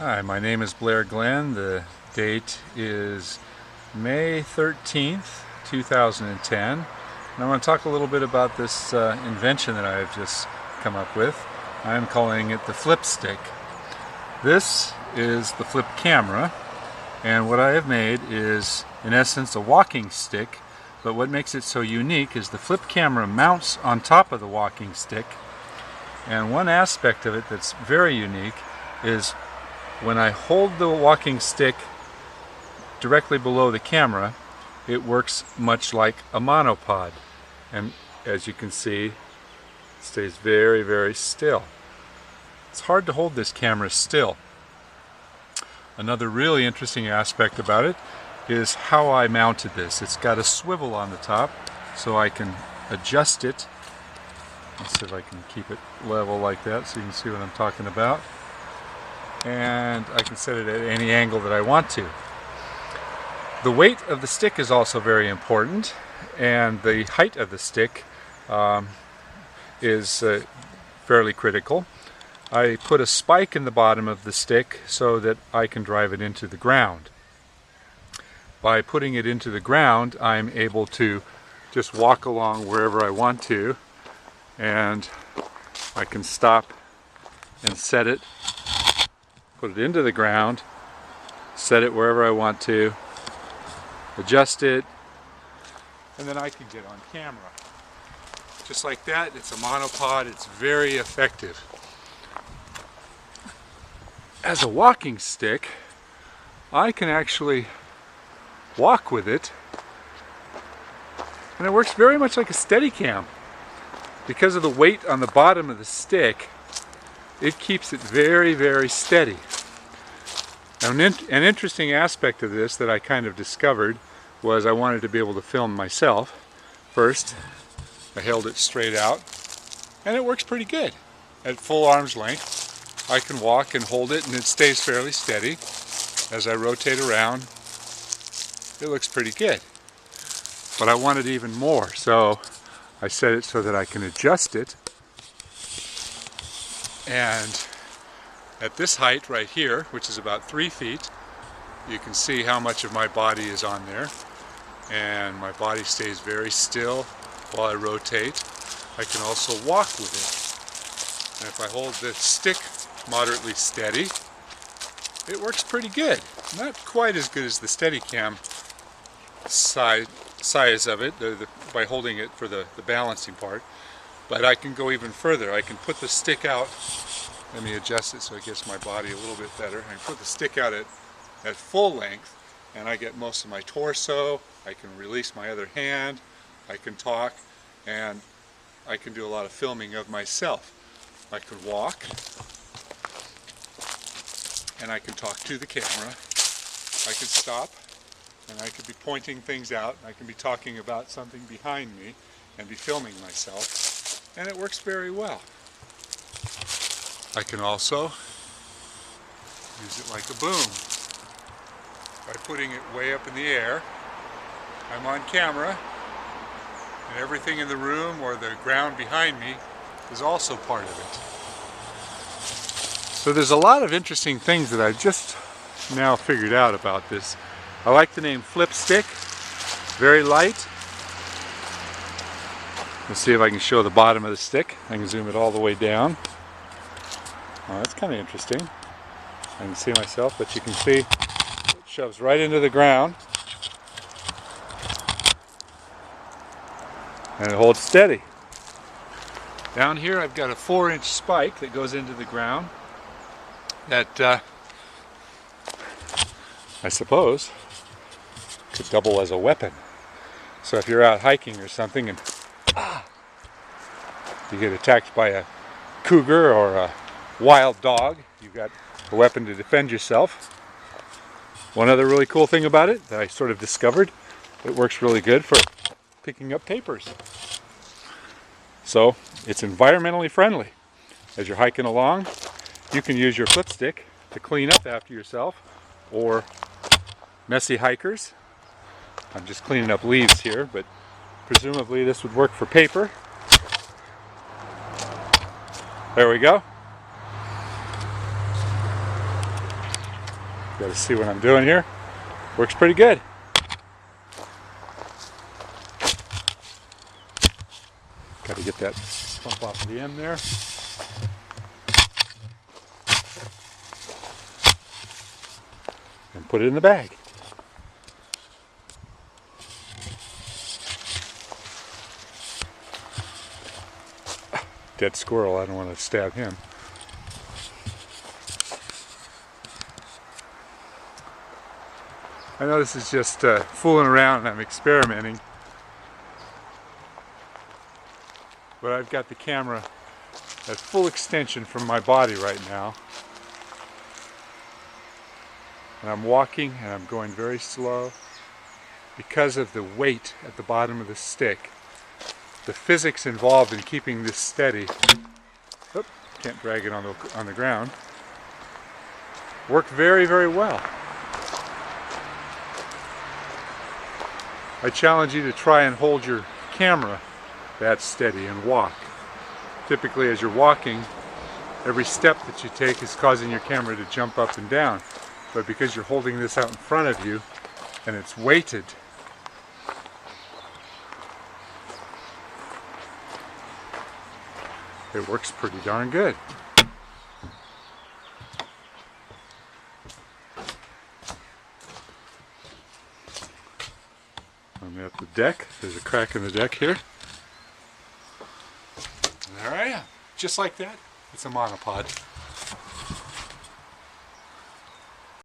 Hi, my name is Blair Glenn. The date is May 13th, 2010. And I want to talk a little bit about this invention that I've just come up with. I'm calling it the flip stick. This is the flip camera, and what I have made is, in essence, a walking stick. But what makes it so unique is the flip camera mounts on top of the walking stick. And one aspect of it that's very unique is when I hold the walking stick directly below the camera, it works much like a monopod. And as you can see, it stays very, very still. It's hard to hold this camera still. Another really interesting aspect about it is how I mounted this. It's got a swivel on the top, so I can adjust it. Let's see if I can keep it level like that so you can see what I'm talking about. And I can set it at any angle that I want to. The weight of the stick is also very important, and the height of the stick is fairly critical. I put a spike in the bottom of the stick so that I can drive it into the ground. By putting it into the ground, I'm able to just walk along wherever I want to, and I can stop and set it, put it into the ground, set it wherever I want to, adjust it, and then I can get on camera. Just like that. It's a monopod. It's very effective. As a walking stick, I can actually walk with it, and it works very much like a Steadicam. Because of the weight on the bottom of the stick, it keeps it very, very steady. Now, an interesting aspect of this that I kind of discovered was I wanted to be able to film myself. First, I held it straight out, and it works pretty good. At full arm's length, I can walk and hold it, and it stays fairly steady. As I rotate around, it looks pretty good. But I wanted even more, so I set it so that I can adjust it. And at this height right here, which is about 3 feet, you can see how much of my body is on there. And my body stays very still while I rotate. I can also walk with it. And if I hold the stick moderately steady, it works pretty good. Not quite as good as the Steadicam size of it, by holding it for the balancing part. But I can go even further. I can put the stick out. Let me adjust it so it gets my body a little bit better. I can put the stick out at full length, and I get most of my torso. I can release my other hand. I can talk, and I can do a lot of filming of myself. I can walk, and I can talk to the camera. I can stop, and I could be pointing things out. I can be talking about something behind me and be filming myself, and it works very well. I can also use it like a boom. By putting it way up in the air, I'm on camera, and everything in the room or the ground behind me is also part of it. So there's a lot of interesting things that I've just now figured out about this. I like the name Flip Stick. Very light. Let's see if I can show the bottom of the stick. I can zoom it all the way down. Oh, that's kind of interesting. I can see myself, but you can see it shoves right into the ground. And it holds steady. Down here I've got a 4-inch spike that goes into the ground that I suppose could double as a weapon. So if you're out hiking or something and you get attacked by a cougar or a wild dog, you've got a weapon to defend yourself. One other really cool thing about it that I sort of discovered, it works really good for picking up papers. So it's environmentally friendly. As you're hiking along, you can use your flip stick to clean up after yourself, or messy hikers. I'm just cleaning up leaves here, but presumably this would work for paper. There we go. got to see what I'm doing here. Works pretty good. Got to get that bump off the end there. And put it in the bag. Dead squirrel, I don't want to stab him. I know this is just fooling around and I'm experimenting, but I've got the camera at full extension from my body right now, and I'm walking and I'm going very slow because of the weight at the bottom of the stick. The physics involved in keeping this steady, oop, can't drag it on the ground, work very, very well. I challenge you to try and hold your camera that steady and walk. Typically as you're walking, every step that you take is causing your camera to jump up and down. But because you're holding this out in front of you and it's weighted, it works pretty darn good. I'm at the deck. There's a crack in the deck here. And there I am. Just like that. It's a monopod.